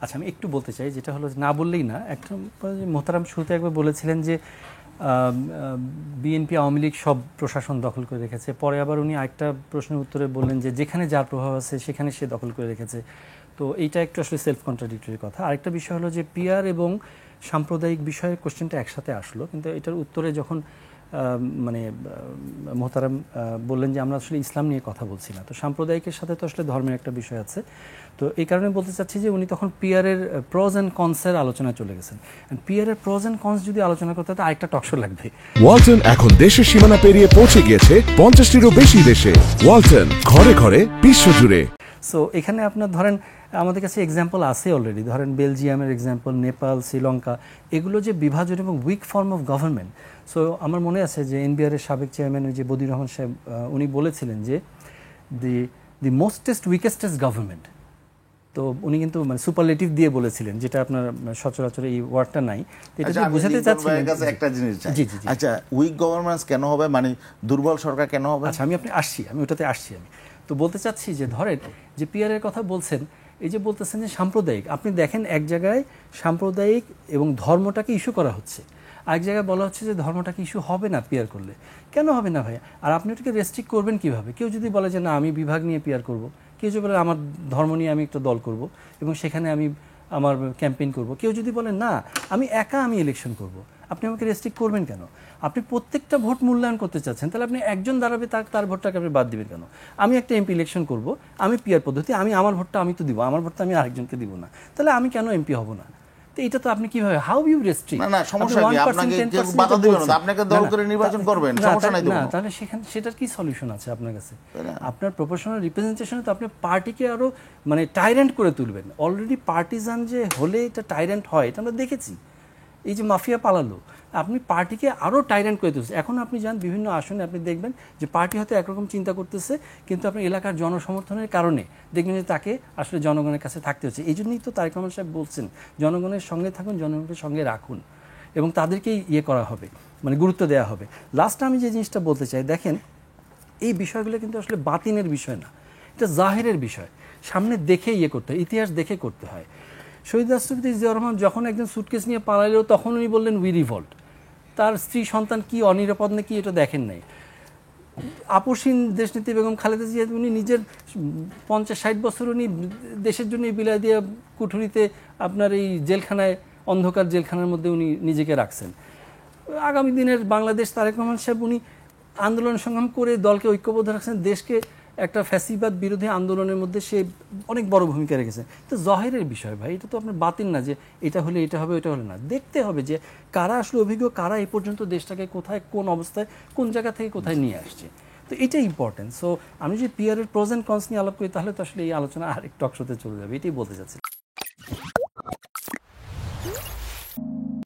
আচ্ছা, আমি একটু বলতে চাই, যেটা হলো না বললেই না। একটা মোহতারাম শুরুতে একবার বলেছিলেন যে বিএনপি আওয়ামী লীগ সব প্রশাসন দখল করে রেখেছে। পরে আবার উনি আরেকটা প্রশ্নের উত্তরে বললেন যে যেখানে যার প্রভাব আছে সেখানে সে দখল করে রেখেছে। তো এইটা একটু আসলে সেলফ কন্ট্রাডিক্টরি কথা। আরেকটা বিষয় হলো যে পিআর এবং সাম্প্রদায়িক বিষয়ের কোশ্চেনটা একসাথে আসলো, কিন্তু এটার উত্তরে যখন মানে মোহতারাম বললেন যে আমরা আসলে ইসলাম নিয়ে কথা বলছি না, তো সাম্প্রদায়িকের সাথে তো আসলে ধর্মের একটা বিষয় আছে। তো এই কারণে বলতে চাচ্ছি যে উনি তখন পিআরের প্রজ অ্যান্ড কনসের আলোচনায় চলে গেছেন। পিআরের প্রজ অ্যান্ড কনস যদি আলোচনা করতে হয়, আরেকটা টকশো লাগবে। ওয়ালটন এখন দেশের সীমানা পেরিয়ে পৌঁছে গিয়েছে 50টিরও বেশি দেশে। ওয়ালটন, ঘরে ঘরে বিশ্বজুড়ে। সো এখানে আপনার ধরেন আমাদের কাছে এক্সাম্পল আছে অলরেডি, ধরেন বেলজিয়ামের এক্সাম্পল, নেপাল, শ্রীলঙ্কা, এগুলো যে বিভাজন এবং weak form of government. So আমার মনে আছে যে এনবিআরের সাবেক চেয়ারম্যান ওই যে বদির রহমান সাহেব, উনি বলেছিলেন যে দি মোস্টেস্ট উইকেস্টেস্ট গভর্নমেন্ট। তো উনি কিন্তু মানে সুপারলেটিভ দিয়ে বলেছিলেন, যেটা আপনার সচরাচর এই ওয়ার্ডটা নাই। এটা যে বুঝাতে চাচ্ছিলেন একটা জিনিস, জি জি। আচ্ছা, উইক গভর্নমেন্ট কেন হবে, মানে দুর্বল সরকার কেন হবে? আচ্ছা, আমি ওটাতে আসছি। আমি তো বলতে চাচ্ছি যে ধরেন যে পিআরের কথা বলছেন, এই যে বলতেছেন যে সাম্প্রদায়িক, আপনি দেখেন এক জায়গায় সাম্প্রদায়িক এবং ধর্মটাকে ইস্যু করা হচ্ছে, আরেক জায়গায় বলা হচ্ছে যে ধর্মটাকে ইস্যু হবে না পিআর করলে। কেন হবে না ভাই? আর আপনি ওটাকে রেস্ট্রিক্ট করবেন কিভাবে? কেউ যদি বলে যে না আমি বিভাগ নিয়ে পিআর করব, কেউ যদি বলে আমার ধর্ম নিয়ে আমি একটা দল করব এবং সেখানে আমি আমার ক্যাম্পেইন করব, কেউ যদি বলে না আমি ইলেকশন করব, আপনি আমাকে রেস্ট্রিক্ট করবেন কেন? আপনি প্রত্যেকটা ভোট মূল্যায়ন করতে চাচ্ছেন, তাহলে আপনি একজন দাঁড়াবে, তার ভোটটাকে আপনি বাদ দিবেন কেন? আমি একটা এমপি ইলেকশন করব, আমি পিআর পদ্ধতি, আমি আমার ভোটটা আমি তো দিব, আমার ভোটটা আমি আরেকজনকে দিব না, তাহলে আমি কেন এমপি হব না? তো এটা তো আপনি কিভাবে, হাউ ইউ রেস্ট্রিক্ট? না সমস্যা কি, আপনাকে কেউ বাধা দিবে না, আপনাকে দল করে নির্বাচন করবেন, সমস্যা নাই তো। না, তাহলে সেটার কি সলিউশন আছে আপনার কাছে? আপনার প্রপোর্শনাল রিপ্রেজেন্টেশনে তো আপনি পার্টিকে আরো মানে টাইরেন্ট করে তুলবেন। অলরেডি পার্টিজান যে হলে এটা টাইরেন্ট হয়, এটা আমরা দেখেছি। এই যে মাফিয়া পালালো, আপনি পার্টিকে আরও টাইরেন্ট করে তুলছে। এখন আপনি যান বিভিন্ন আসনে, আপনি দেখবেন যে পার্টি হয়তো একরকম চিন্তা করতেছে, কিন্তু আপনি এলাকার জনসমর্থনের কারণে দেখবেন যে তাকে আসলে জনগণের কাছে থাকতে হচ্ছে। এই জন্যই তো তারেক রহমান সাহেব বলছেন জনগণের সঙ্গে থাকুন, জনগণের সঙ্গে রাখুন, এবং তাদেরকেই করা হবে, মানে গুরুত্ব দেওয়া হবে। লাস্ট আমি যে জিনিসটা বলতে চাই, দেখেন এই বিষয়গুলো কিন্তু আসলে বাতিনের বিষয় না, এটা জাহেরের বিষয়। সামনে দেখে করতে হয়, ইতিহাস দেখে করতে হয়। শহীদ রাষ্ট্রপতি জিয়াউর রহমান যখন একজন সুটকেস নিয়ে পালাইলো, তখন উনি বললেন উই রিভল্ট। তার স্ত্রী সন্তান কি অনিরাপদ নাকি এটা দেখেন নাই। আপসীন দেশনেত্রী বেগম খালেদা জিয়া, উনি নিজের 50-60 বছর উনি দেশের জন্য বিলাই দিয়ে কুঠুরিতে আপনার এই জেলখানায়, অন্ধকার জেলখানার মধ্যে উনি নিজেকে রাখছেন। আগামী দিনের বাংলাদেশ তারেক রহমান সাহেব উনি আন্দোলন সংগ্রাম করে দলকে ঐক্যবদ্ধ রাখছেন, দেশকে একটা ফ্যাসিবাদ বিরোধী আন্দোলনের মধ্যে সে অনেক বড় ভূমিকা রেখেছে। তো জহেরের বিষয় ভাই, এটা তো আপনার বাতিল না যে এটা হলে এটা হবে, ওটা হলে না। দেখতে হবে যে কারা আসলে অভিজ্ঞ, কারা এ পর্যন্ত দেশটাকে কোথায়, কোন অবস্থায়, কোন জায়গা থেকে কোথায় নিয়ে আসছে। তো এটাই ইম্পর্টেন্ট। সো আমি যদি পিআরের প্রোজ অ্যান্ড কনস নিয়ে আলাপ করি, তাহলে তো আসলে এই আলোচনা আরেক টক শোতে চলে যাবে। এটাই বলতে চাচ্ছি।